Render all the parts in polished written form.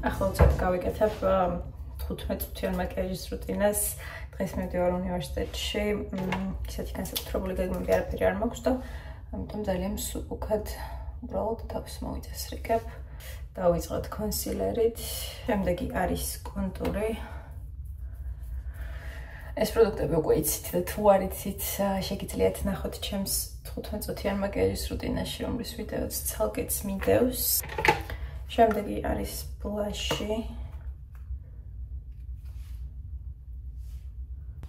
ახლა უცებ გავიკეთებ 15 წუთიან მაკიაჟის რუტინას. დღეს მივდივარ უნივერსიტეტში. ისეთი განსაკუთრებული გეგმები არაფერი არ მაქვს და ამიტომ ძალიან მსუბუქად უბრალოდ თავს მოვიწესრიგებ. დავიწყოთ კონსილერით. შემდეგი არის კონტური. ეს პროდუქტები უკვე იცით და თუ არ იცით, შეგიძლიათ ნახოთ ჩემს 15 წუთიან მაკიაჟის რუტინაში, რომლის ვიდეოც ცალკეც მიდევს. შემდეგი არის ბლაში.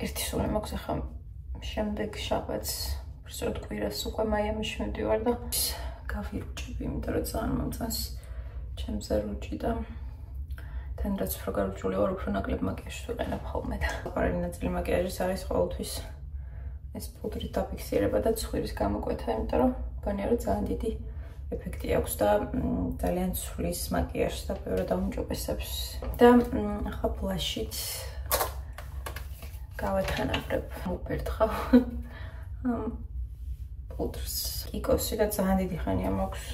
ერთი სული მაქვს ახლა შემდეგ შაბათს, უბრალოდ კვირას უკვე მაიამიში მივდივარ და გავირუჭები, იმიტომ რომ ძალიან მომწონს ჩემზე რუჭი და თან რაც უფრო გარუჭული ვარ, უფრო ნაკლებ მაკიაჟს ვიყენებ ხოლმე და პარალი ნაწილი მაკიაჟის არის ყოველთვის ეს პუდრის დაფიქსირება და ცხვირის გამოკვეთა, იმიტომ რომ მგონია რომ ძალიან დიდი ეფექტი აქვს და ძალიან ცვლის მაკიაჟს და ბევრად აუმჯობესებს. და ახლა ბლაშით გავეთანაბრებ მოპერთხავ პუდრს. კიკოსი და ძალიან დიდი ხანია მაქვს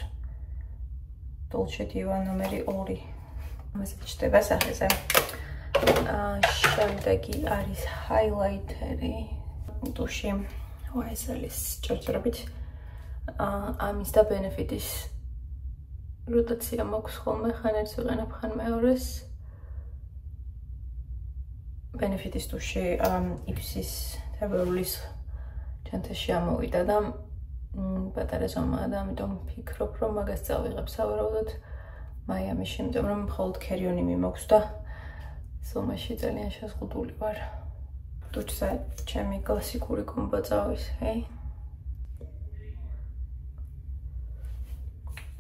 Dolce Diva ნომერი 2. ამაზე ჩდება სახეზე. შემდეგი არის ჰაილაიტერი ტუში YSL-ის ჭორჭორობით. ამის და Benefit-ის როტაცია მაქვს ხოლმე, ხან ერთს ვიყენებ, ხან მეორეს. Benefit-ის ტუში იფსის თებერვლის ჩანთაში ამოვიდა და პატარა ზომაა და ამიტომ ვფიქრობ, რომ მაგას წავიღებ სავარაუდოდ მაიამიში, იმიტომ რომ მხოლოდ ქერიონიმი მაქვს და ზომაში ძალიან შეზღუდული ვარ. ტუჩზე ჩემი კლასიკური კომბო წავის,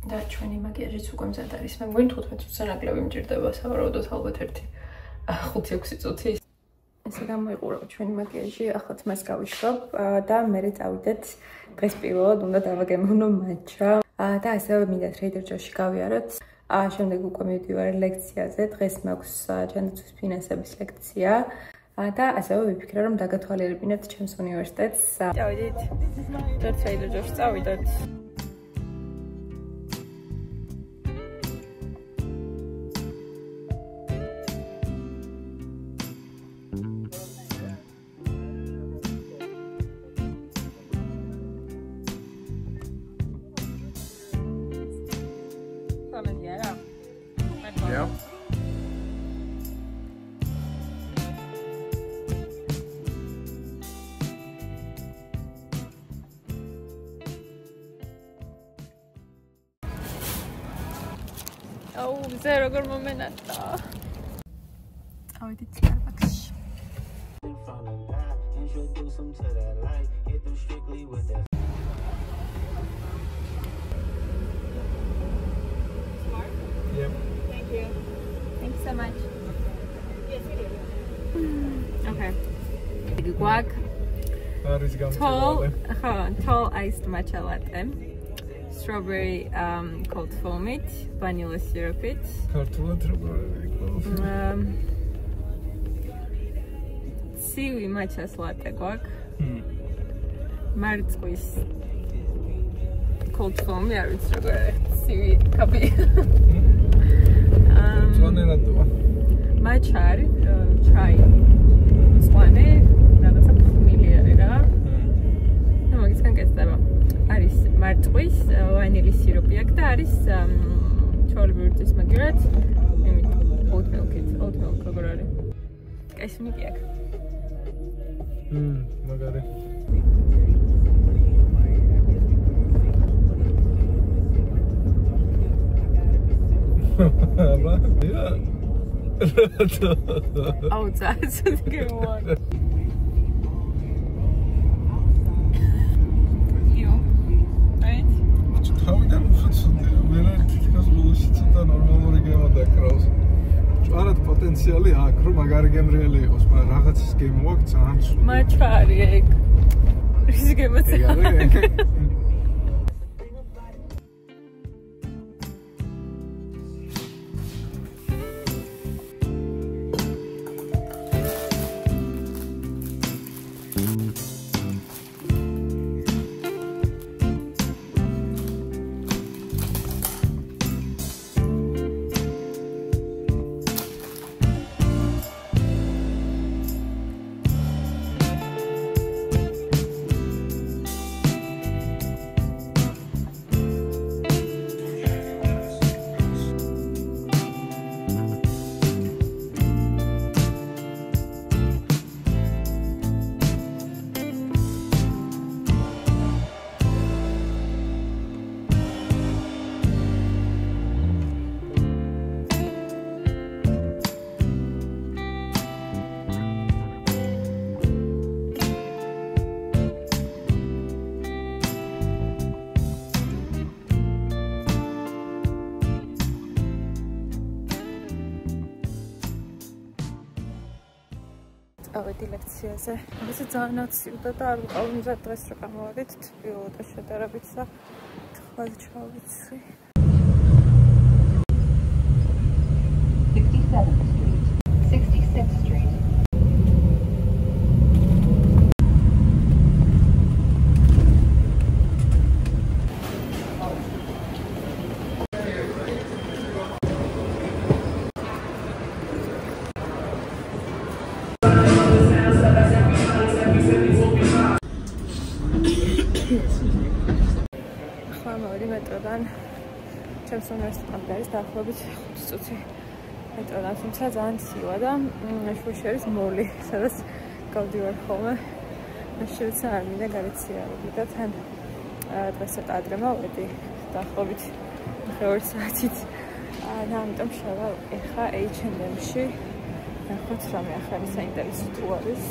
და ჩვენი მაკიაჟიც უკვე მზად არის. მე მგონი 15 წუთზე ნაკლები მჭირდება, სავარაუდოდ ალბათ ერთი 5-6 წუთი. ესე გამოიყურო ჩვენი მაკიაჟი, ახლა მას გავიშრობ და მერე წავიდეთ. დღეს პირველად უნდა დავაგემოვნო მაჩა და ასევე მინდა Trader Joe's-ში გავიაროთ. შემდეგ უკვე მივდივარ ლექციაზე. დღეს მაქვს ჯანდაცვის ფინანსების ლექცია და ასევე ვიფიქრე რომ დაგათვალიერებინებთ ჩემს უნივერსიტეტს. წავიდით. Trader Joe's-ში წავიდეთ. Yeah. Oh, zero good moment. Oh, it's Starbucks. Yep. Thank you. Thanks so much. Yes, we do. Okay. Guac. Tall iced matcha latte. Strawberry cold foam it, vanilla syrup it. Seaweed matcha latte guac. Martzquis cold foam, yeah, it's strawberry seaweed coffee. Matcha chai. Swane, რაღაცა ფხმილი არის რა. და მაგისგან გეცდება. არის მარწყვის ვანილის სიროპი აქვს და არის ჩაოლებურთის მაგერად იმით oat milk-ით, oat milk როგორ არის? კაისუნი კი აქვს. მაგარი. აბა, აუ, ძალიან გემოვარ. თავიდან ვერაფერი თითქოს ბოლოსი ცოტა ნორმალური გემო დაკრავს. ჭარად პოტენციალი აქვს, რომ მაგარი გემრიელი იყოს, მაგრამ რაღაცის გემო აქვს ძალიან სულ. მაჩა არის ეგ. ის გემოც არის. წავედი ლექციაზე. ასე ძალიან აცივდა და არ ვიყავ მზად დღეს რომ გამოვედით პირველად შედარებით და თქვა ჩავიცი. 67th Street, 66th Street. მეტროდან ჩემს უნივერსიტეტამდე არის დაახლოებით 5 წუთი მეტროდან, თუმცა ძალიან ცივა და შუაში არის მოლი, სადაც გავდივარ ხოლმე. შეიძლება არ მინდა გარიციარები და თან დღეს ცოტა ადრე მოვედი, დაახლოებით 2 საათით. და ამიტომ შევალ ეხა H&M-ში, ნახოთ რამე ახალი საინტერესო თუ არის.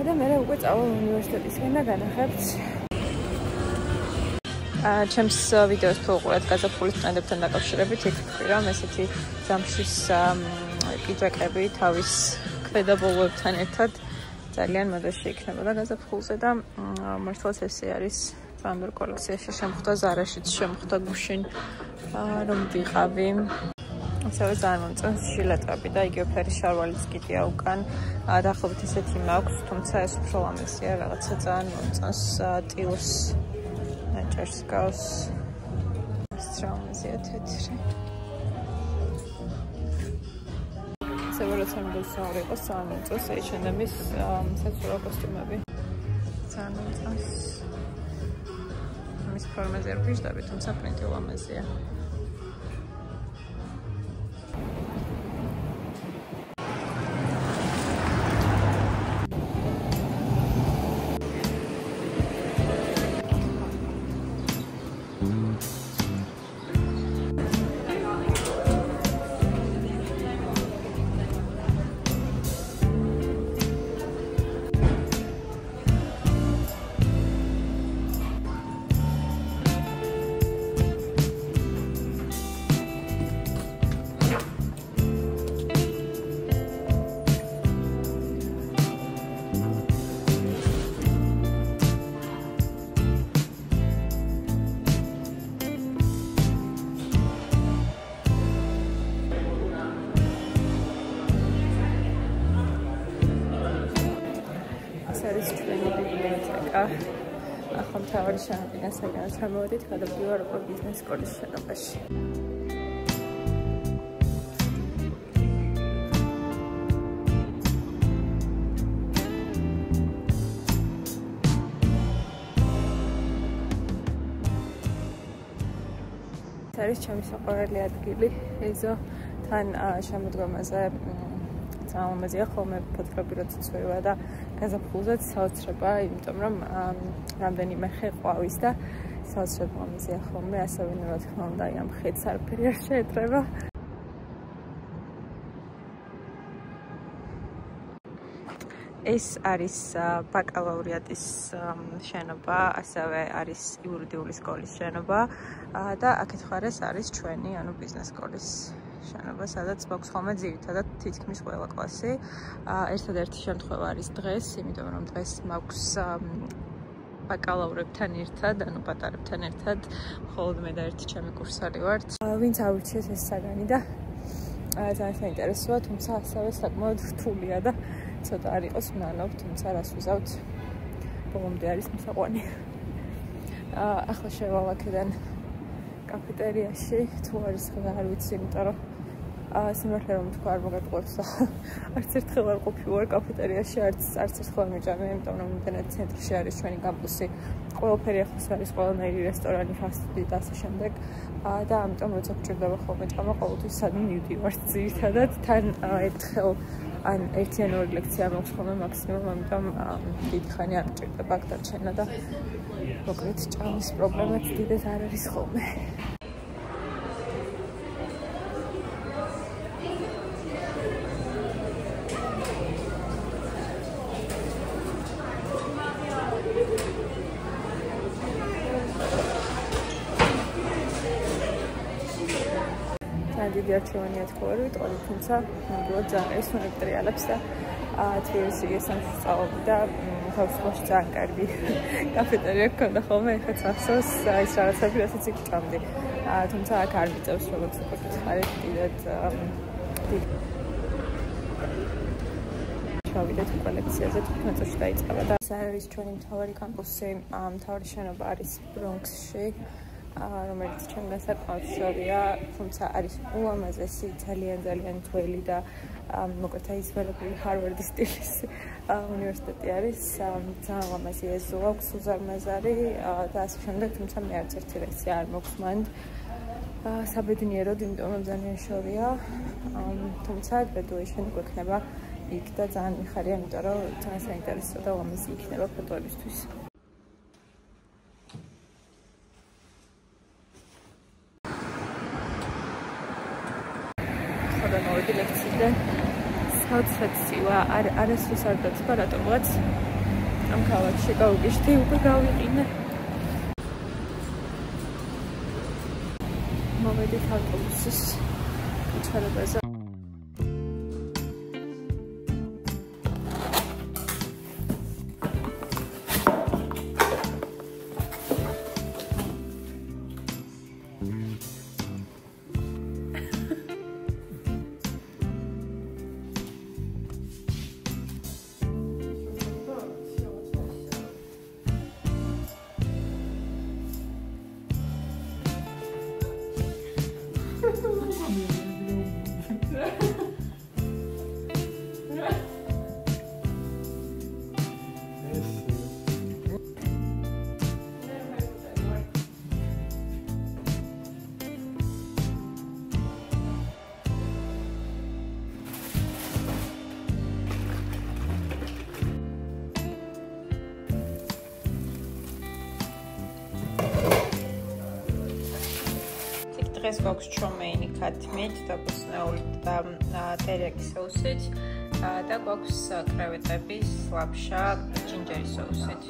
და მე უკვე წავალ უნივერსიტეტისკენ და განახებთ ჩემს ვიდეოს თუ უყურებთ გაზაფხულის ტრენდებთან დაკავშირებით, ითქვი რომ ესეთი ზამთრის კიჭაკები თავის ქვედა ბოლოებთან ერთად ძალიან მოდაში იქნებოდა გაზაფხულზე და მართლაც ესე არის ბანდურ კოლექციაში შემხვდა ზარაშიც შემხვდა გუშინ რომ ვიყავი ასევე ძალიან მომწონს ჟილეტები და იგივე ფერის შარვალიც კიდია უკან დაახლოებით ესეთი მაქვს, თუმცა ეს უფრო ლამაზია, რაღაცა ძალიან მომწონს ტილოს ნაჭერს გავს სტრაუმაზია თეთრი. ასევე როცა მგულსაური იყოს, ძალიან მომწონს H&M-ის საცურაო კოსტიუმები. ძალიან მომწონს. მის ფორმაზე არ ვიждები, თუმცა პრინტი ლამაზია. ახლა მთავარი შენობა სადაც ჩამოვედით, გადავდივარ უკვე ბიზნეს სკოლის შენობაში. ეს არის ჩემი საყვარელი ადგილი, ეზო თან შემოდგომაზე ძალიან ლამაზია ხოლმე ფოთლები როცა წვივა და გაზაფხულზეც საოცრება, იმიტომ რომ რამდენიმე ხე ყვავის და საოცრება ლამაზია ხოლმე, ასევე რა თქმა უნდა ამ ხეც არაფერი არ შეეტრება. ეს არის ბაკალავრიატის შენობა, ასევე არის იურიდიული სკოლის შენობა და აქეთ მხარეს არის ჩვენი, ანუ ბიზნეს სკოლის შენობა, სადაც მოქვს ხოლმე ძირითადად თითქმის ყველა კლასი. ერთადერთი შემთხვევა არის დღეს, იმიტომ რომ დღეს მაქვს ბაკალავრებთან ერთად, ანუ პატარებთან ერთად, მხოლოდ მე და ერთი ჩემი კურსარი ვართ. ვინც აურჩიეს ეს საგანი და ძალიან საინტერესოა, თუმცა ასევე საკმაოდ რთულია და ცოტა არ იყოს მანავ, თუმცა რას ვიზავთ, ბოლომდე არის მოსაყვანი. ახლა შევალ აქედან კაფეტერიაში, თუ არის ხება არ ვიცი, იმიტომ რომ სიმართლე რომ თქვა არ მოგატყუებს და არც ერთხელ არ ყოფილი ვარ კაფეტერიაში, არც ერთხელ მიჭამე, იმიტომ რომ იმდენად ცენტრში არის ჩვენი კამპუსი. ყველაფერი ახლოს არის, ყველანაირი რესტორანი, ფასტფუდი და ასე შემდეგ. და ამიტომ როცა გჭირდება ხოლმე ჭამა, ყოველთვის სადმე მივდივარ ძირითადად, თან ერთხელ ან ერთი ან ორი ლექცია მაქვს ხოლმე მაქსიმუმ, ამიტომ დიდი ხანი არ მჭირდება აქ დარჩენა და მოკლედ ჭამის პრობლემაც დიდად არ არის ხოლმე. დიდი არჩევანია თქვა რომ ვიტყოდით, თუმცა ნამდვილად ძალიან ისუნებ ტრიალებს და თბილისში გესამშწავლობდი და თავისუფლად ძალიან კარგი კაფეტერია გქონდა ხოლმე, ეხლა ახსოვს ის რაღაცები, რასაც იქ ჭამდი. თუმცა აქ არ მიწევს როგორც უკვე გითხარით, დიდად ჩავიდეთ უკვე ლექციაზე 15 წუთში დაიწყება და ეს არის ჩვენი მთავარი კამპუსი, მთავარი შენობა არის ბრონქსში, რომელიც ჩემგან საკმაოდ შორია, თუმცა არის ულამაზესი, ძალიან ძველი და მოკლედ აი ძველებური ჰარვარდის სტილის უნივერსიტეტი არის, ძალიან ლამაზი ეზო აქვს, უზარმაზარი და ასე შემდეგ, თუმცა მე არც ერთი ლექცია არ მაქვს მანდ საბედნიეროდ, იმიტომ რომ ძალიან შორია, თუმცა graduation გვექნება იქ და ძალიან მიხარია, იმიტომ რომ ძალიან საინტერესო და ლამაზი იქნება ფოტოებისთვის. ხოდა მოვიდი ლექციიდან. საოცრად ცივა, არასდროს არ დაწვა რატომღაც ამ ქალაქში გავიგიშდი, უკვე გავიყინე. მოვედით ავტობუსის გაჩერებაზე. დღეს გვაქვს ჩომეინი ქათმით, დაბოსნეული ტერიაკი соусით და გვაქვს კრევეტების ლაფშა ჯინჯერის соусით.